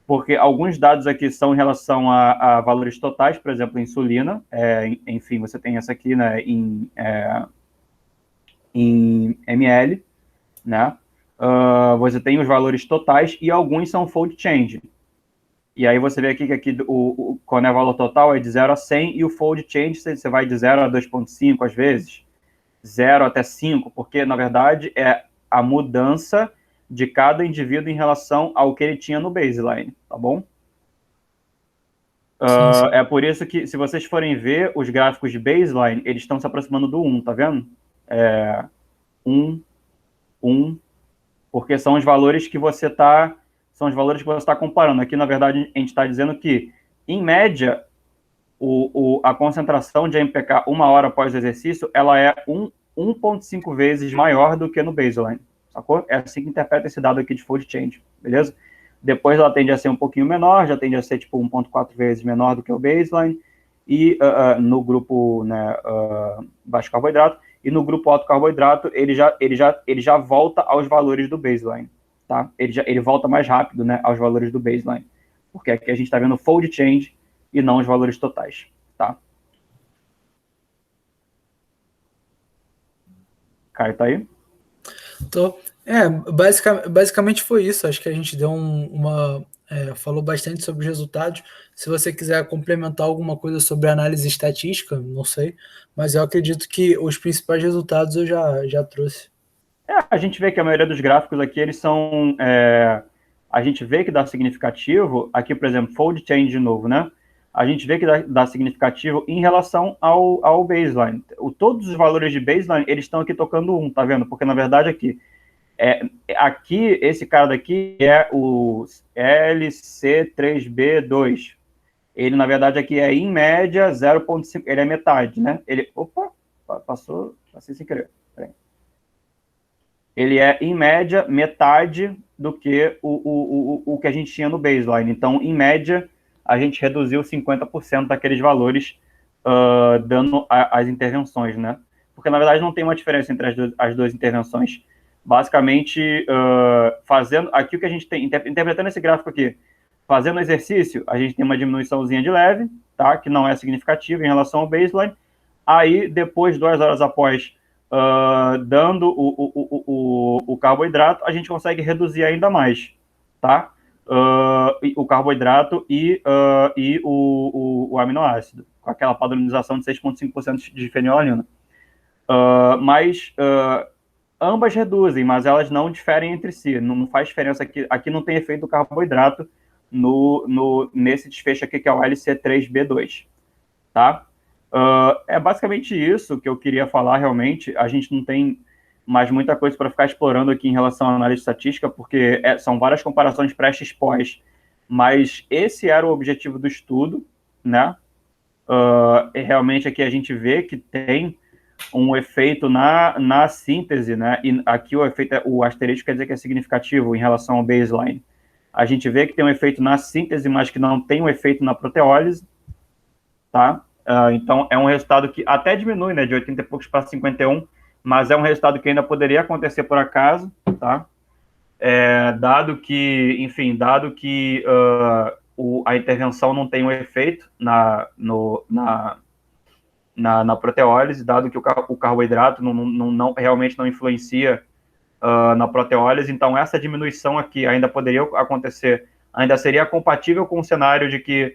porque alguns dados aqui são em relação a valores totais, por exemplo, insulina, enfim, você tem essa aqui, né, em ml, né? Você tem os valores totais e alguns são fold change. E aí você vê aqui que quando é valor total é de 0 a 100 e o fold change você vai de 0 a 2,5 às vezes, 0 até 5, porque na verdade é a mudança de cada indivíduo em relação ao que ele tinha no baseline, tá bom? Sim. É por isso que, se vocês forem ver os gráficos de baseline, eles estão se aproximando do 1, tá vendo? 1, 1, porque são os valores que você está comparando. Aqui, na verdade, a gente está dizendo que, em média, a concentração de AMPK 1 hora após o exercício, ela é 1,5 vezes maior do que no baseline, sacou? É assim que interpreta esse dado aqui de fold change, beleza? Depois ela tende a ser um pouquinho menor, já tende a ser tipo 1,4 vezes menor do que o baseline, e no grupo, né, baixo carboidrato, e no grupo alto carboidrato, ele já volta aos valores do baseline, tá? Ele volta mais rápido, né, aos valores do baseline, porque aqui a gente está vendo fold change e não os valores totais, tá? Caio, tá aí? Tô. Basicamente foi isso. Acho que a gente deu falou bastante sobre os resultados. Se você quiser complementar alguma coisa sobre análise estatística, não sei, mas eu acredito que os principais resultados eu já trouxe. A gente vê que a maioria dos gráficos aqui, eles são... a gente vê que dá significativo, aqui, por exemplo, fold change de novo, né? A gente vê que dá significativo em relação ao baseline. Todos os valores de baseline, eles estão aqui tocando 1, tá vendo? Porque, na verdade, aqui, esse cara daqui é o LC3B2. Ele, na verdade, aqui é, em média, 0,5. Ele é metade, né? Opa, passei sem querer. Ele é, em média, metade do que o que a gente tinha no baseline. Então, em média, a gente reduziu 50% daqueles valores dando as intervenções, né? Porque, na verdade, não tem uma diferença entre as duas intervenções. Basicamente, fazendo aqui o que a gente tem, interpretando esse gráfico aqui, fazendo o exercício, a gente tem uma diminuiçãozinha de leve, tá? Que não é significativa em relação ao baseline. Aí, depois, 2 horas após, dando o carboidrato, a gente consegue reduzir ainda mais, tá? O carboidrato e o aminoácido, com aquela padronização de 6,5% de fenilalanina. Mas ambas reduzem, mas elas não diferem entre si, não faz diferença aqui. Aqui não tem efeito do carboidrato nesse desfecho aqui, que é o LC3B2, tá? É basicamente isso que eu queria falar, realmente. A gente não tem mais muita coisa para ficar explorando aqui em relação à análise estatística, porque são várias comparações pré-pós, mas esse era o objetivo do estudo, né? Realmente aqui a gente vê que tem um efeito na síntese, né? E aqui o efeito, o asterisco quer dizer que é significativo em relação ao baseline. A gente vê que tem um efeito na síntese, mas que não tem um efeito na proteólise, tá? Então, é um resultado que até diminui, né, de 80 e poucos para 51, mas é um resultado que ainda poderia acontecer por acaso, tá? Dado que a intervenção não tem um efeito na proteólise, dado que o carboidrato realmente não influencia na proteólise, então essa diminuição aqui ainda poderia acontecer, ainda seria compatível com o cenário de que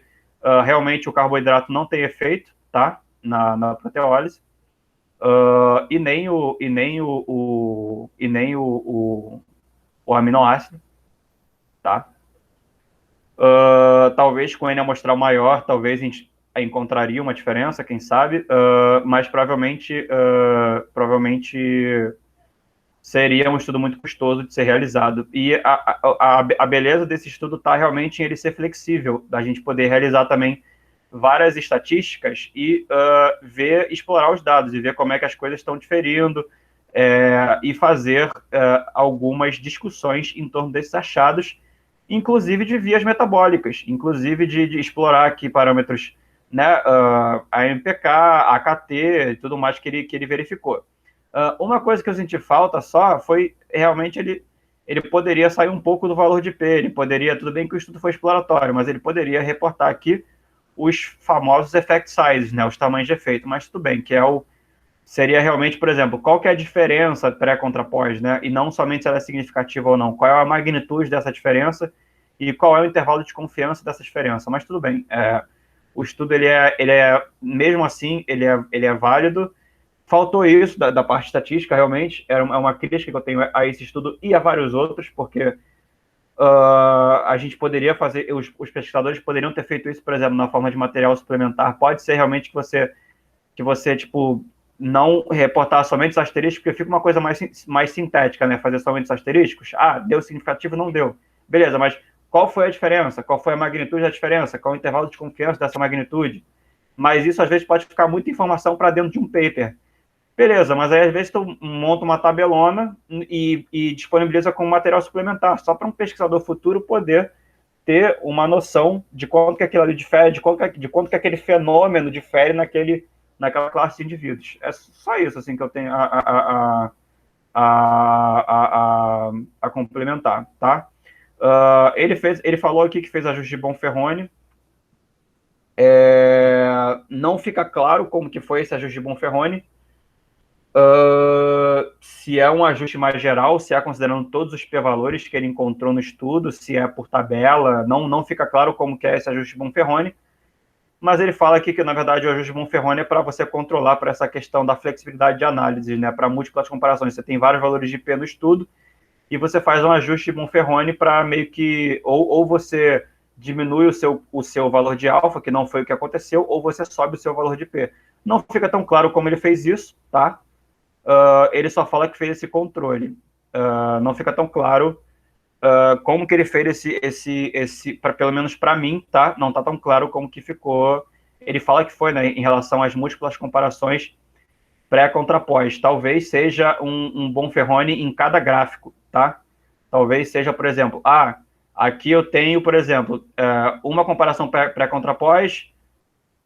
realmente o carboidrato não tem efeito, tá, na proteólise, e nem o aminoácido, tá? Talvez com N amostral maior, talvez a gente encontraria uma diferença, quem sabe, mas provavelmente seria um estudo muito custoso de ser realizado. E a beleza desse estudo está realmente em ele ser flexível, da gente poder realizar também várias estatísticas e explorar os dados e ver como é que as coisas estão diferindo e fazer algumas discussões em torno desses achados, inclusive de vias metabólicas, inclusive de explorar aqui parâmetros, né, AMPK, AKT e tudo mais que ele verificou. Uma coisa que eu senti falta só foi realmente ele poderia sair um pouco do valor de P, ele poderia, tudo bem que o estudo foi exploratório, mas ele poderia reportar aqui os famosos effect sizes, né, os tamanhos de efeito, mas tudo bem, que seria realmente, por exemplo, qual que é a diferença pré contra pós, né, e não somente se ela é significativa ou não, qual é a magnitude dessa diferença e qual é o intervalo de confiança dessa diferença, mas tudo bem, o estudo, ele é mesmo assim, ele é válido. Faltou isso da parte estatística, realmente, é uma crítica que eu tenho a esse estudo e a vários outros, porque a gente poderia fazer, os pesquisadores poderiam ter feito isso, por exemplo, na forma de material suplementar. Pode ser realmente que você tipo, não reportar somente os asteriscos, porque fica uma coisa mais sintética, né? Fazer somente os asteriscos. Deu significativo, não deu. Beleza, mas qual foi a diferença? Qual foi a magnitude da diferença? Qual o intervalo de confiança dessa magnitude? mas isso às vezes pode ficar muita informação para dentro de um paper. Beleza, mas aí às vezes tu monta uma tabelona e disponibiliza como material suplementar, só para um pesquisador futuro poder ter uma noção de quanto que aquilo ali difere, de quanto que aquele fenômeno difere naquela classe de indivíduos. É só isso assim que eu tenho a complementar, tá? Ele falou aqui que fez ajuste de Bonferroni. Não fica claro como que foi esse ajuste de Bonferroni. Se é um ajuste mais geral, se é considerando todos os p-valores que ele encontrou no estudo, se é por tabela, não fica claro como que é esse ajuste de Bonferroni, mas ele fala aqui que, na verdade, o ajuste de Bonferroni é para você controlar para essa questão da flexibilidade de análise, né, para múltiplas comparações. Você tem vários valores de P no estudo e você faz um ajuste de Bonferroni para meio que, ou você diminui o seu valor de alfa, que não foi o que aconteceu, ou você sobe o seu valor de P. Não fica tão claro como ele fez isso, tá? Ele só fala que fez esse controle. Não fica tão claro como que ele fez pelo menos para mim, tá? Não tá tão claro como que ficou. Ele fala que foi, né, em relação às múltiplas comparações pré-contrapós. Talvez seja um Bonferroni em cada gráfico, tá? Talvez seja, por exemplo, aqui eu tenho, por exemplo, uma comparação pré-contrapós,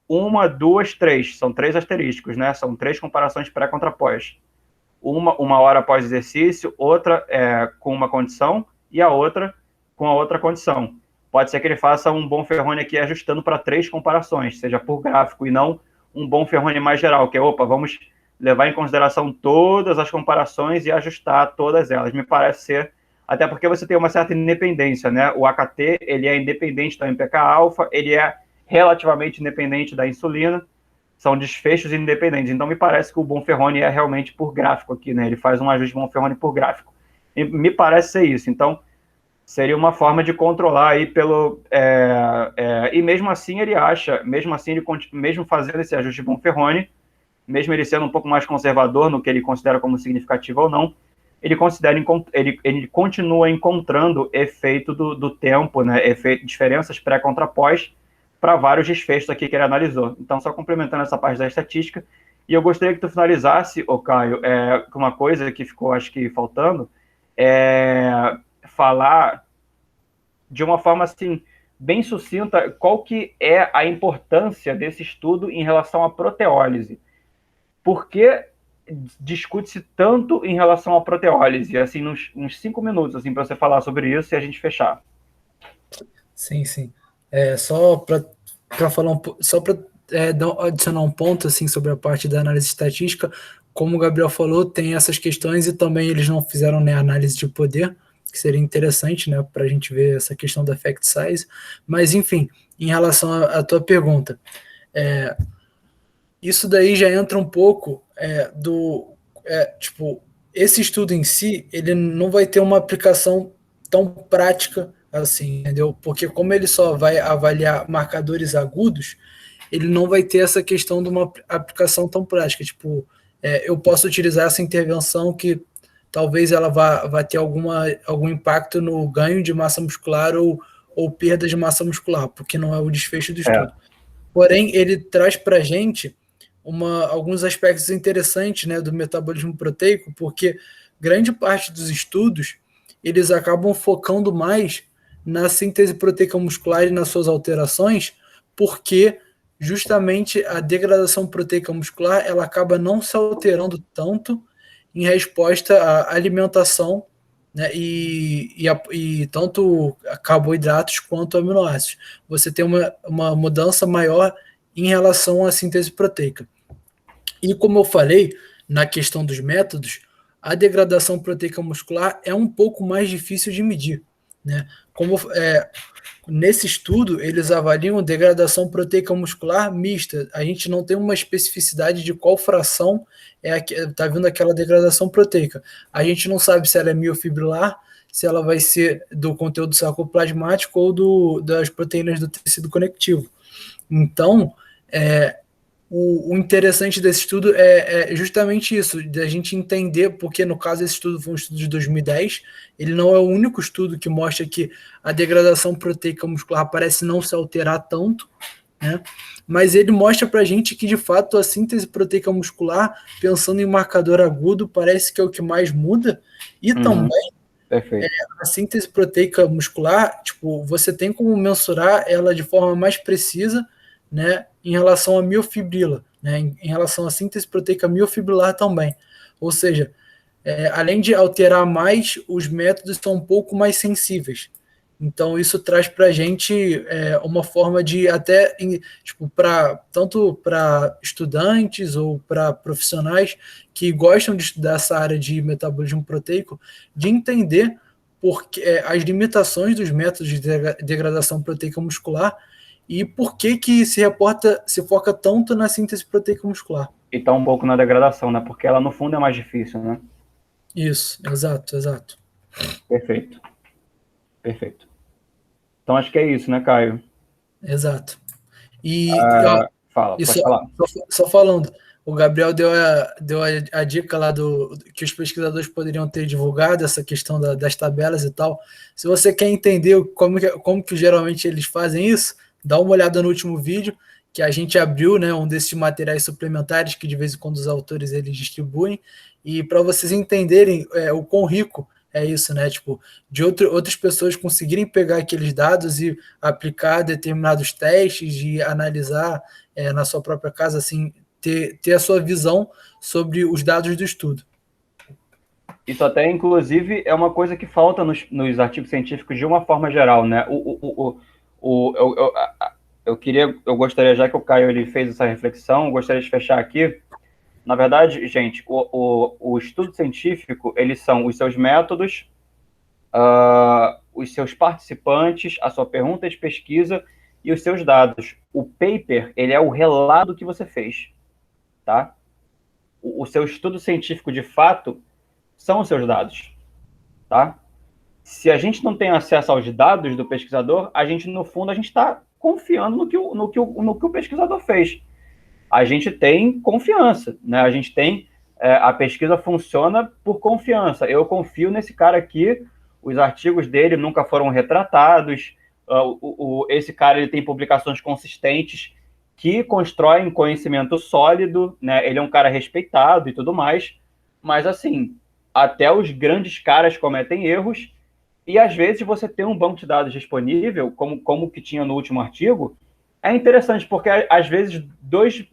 1, 2, 3. São 3 asterísticos, né? São 3 comparações pré-contrapós. Uma hora após exercício, outra com uma condição e a outra com a outra condição. Pode ser que ele faça um Bonferroni aqui ajustando para 3 comparações, seja por gráfico, e não um Bonferroni mais geral, que é, vamos levar em consideração todas as comparações e ajustar todas elas. Me parece ser, até porque você tem uma certa independência, né? O AKT, ele é independente da MPK-alfa, ele é relativamente independente da insulina, são desfechos independentes. Então, me parece que o Bonferroni é realmente por gráfico aqui, né? Ele faz um ajuste de Bonferroni por gráfico. E me parece ser isso. Então, seria uma forma de controlar aí e mesmo assim ele acha, mesmo fazendo esse ajuste de Bonferroni, mesmo ele sendo um pouco mais conservador no que ele considera como significativo ou não, ele continua encontrando efeito do tempo, né? Diferenças pré-contrapós, para vários desfechos aqui que ele analisou. Então, só complementando essa parte da estatística, e eu gostaria que tu finalizasse, Caio, com uma coisa que ficou, acho que, faltando, falar de uma forma, assim, bem sucinta, qual que é a importância desse estudo em relação à proteólise. Por que discute-se tanto em relação à proteólise? Assim, uns 5 minutos, assim, para você falar sobre isso e a gente fechar. Sim, sim. Só para falar só para adicionar um ponto assim sobre a parte da análise estatística, como o Gabriel falou, tem essas questões e também eles não fizeram, né, análise de poder, que seria interessante, né, para a gente ver essa questão da effect size. Mas enfim, em relação à tua pergunta, isso daí já entra um pouco tipo, esse estudo em si, ele não vai ter uma aplicação tão prática assim, entendeu? Porque como ele só vai avaliar marcadores agudos, ele não vai ter essa questão de uma aplicação tão prática. Tipo, eu posso utilizar essa intervenção que talvez ela vá ter algum impacto no ganho de massa muscular ou perda de massa muscular, porque não é o desfecho do estudo. Porém, ele traz para a gente alguns aspectos interessantes, né, do metabolismo proteico, porque grande parte dos estudos eles acabam focando mais na síntese proteica muscular e nas suas alterações, porque justamente a degradação proteica muscular ela acaba não se alterando tanto em resposta à alimentação, né, e tanto carboidratos quanto aminoácidos. Você tem uma mudança maior em relação à síntese proteica. E como eu falei, na questão dos métodos, a degradação proteica muscular é um pouco mais difícil de medir, né? Nesse estudo, eles avaliam degradação proteica muscular mista. A gente não tem uma especificidade de qual fração está vindo aquela degradação proteica. A gente não sabe se ela é miofibrilar, se ela vai ser do conteúdo sarcoplasmático ou das proteínas do tecido conectivo. Então, o interessante desse estudo é justamente isso, da gente entender, porque no caso esse estudo foi um estudo de 2010, ele não é o único estudo que mostra que a degradação proteica muscular parece não se alterar tanto, né? Mas ele mostra para a gente que, de fato, a síntese proteica muscular, pensando em marcador agudo, parece que é o que mais muda, e também Perfeito. a síntese proteica muscular, tipo, você tem como mensurar ela de forma mais precisa, né, em relação à miofibrila, né, em relação à síntese proteica miofibrilar também. Ou seja, além de alterar mais, os métodos são um pouco mais sensíveis. Então, isso traz para a gente uma forma de até, tipo, tanto para estudantes ou para profissionais que gostam de estudar essa área de metabolismo proteico, de entender porque, as limitações dos métodos de degradação proteica muscular e por que se foca tanto na síntese proteica muscular. E tá um pouco na degradação, né? Porque ela no fundo é mais difícil, né? Isso, exato, exato. Perfeito. Perfeito. Então acho que é isso, né, Caio? Exato. Ó, Fala, e pode falar. só falando, o Gabriel deu a dica lá que os pesquisadores poderiam ter divulgado essa questão das tabelas e tal. Se você quer entender como que geralmente eles fazem isso, dá uma olhada no último vídeo que a gente abriu, né, um desses materiais suplementares que de vez em quando os autores eles distribuem, e para vocês entenderem o quão rico é isso, né? Tipo, de outras pessoas conseguirem pegar aqueles dados e aplicar determinados testes e analisar na sua própria casa, assim, ter a sua visão sobre os dados do estudo. Isso até, inclusive, é uma coisa que falta nos artigos científicos de uma forma geral, né? Eu gostaria, já que o Caio ele fez essa reflexão, eu gostaria de fechar aqui. Na verdade, gente, o estudo científico, eles são os seus métodos, os seus participantes, a sua pergunta de pesquisa e os seus dados. O paper, ele é o relato que você fez, tá? O seu estudo científico, de fato, são os seus dados, tá? Se a gente não tem acesso aos dados do pesquisador, a gente, no fundo, a gente está confiando no que o pesquisador fez. A gente tem confiança, né? A gente tem a pesquisa funciona por confiança. Eu confio nesse cara aqui, os artigos dele nunca foram retratados, esse cara ele tem publicações consistentes que constroem conhecimento sólido, né? Ele é um cara respeitado e tudo mais, mas assim, até os grandes caras cometem erros e às vezes você ter um banco de dados disponível, como que tinha no último artigo, é interessante, porque às vezes dois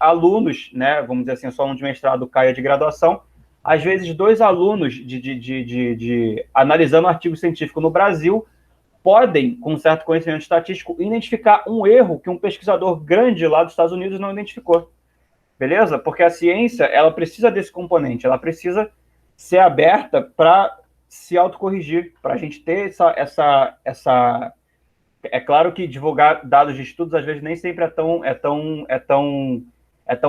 alunos, né, vamos dizer assim, eu sou aluno de mestrado, Caio de graduação, às vezes dois alunos de analisando artigo científico no Brasil podem, com certo conhecimento estatístico, identificar um erro que um pesquisador grande lá dos Estados Unidos não identificou. Beleza? Porque a ciência, ela precisa desse componente, ela precisa ser aberta para se autocorrigir, para a gente ter essa. É claro que divulgar dados de estudos às vezes nem sempre é tão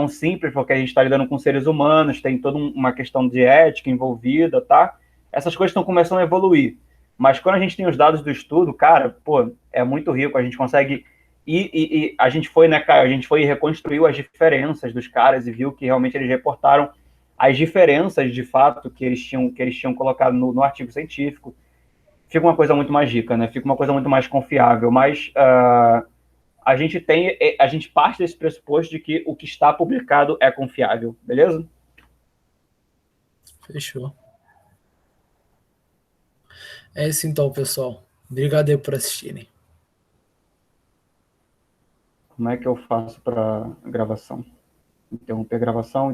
simples, porque a gente está lidando com seres humanos, tem toda uma questão de ética envolvida, tá? Essas coisas estão começando a evoluir. Mas quando a gente tem os dados do estudo, cara, pô, é muito rico, a gente consegue. E a gente foi, né, Caio? A gente foi e reconstruiu as diferenças dos caras e viu que realmente eles reportaram as diferenças de fato que eles tinham colocado no artigo científico. Fica uma coisa muito mais rica, né? Fica uma coisa muito mais confiável. Mas a gente parte desse pressuposto de que o que está publicado é confiável, beleza? Fechou. É isso então, pessoal. Obrigado aí por assistirem. Como é que eu faço para gravação? Interromper a gravação.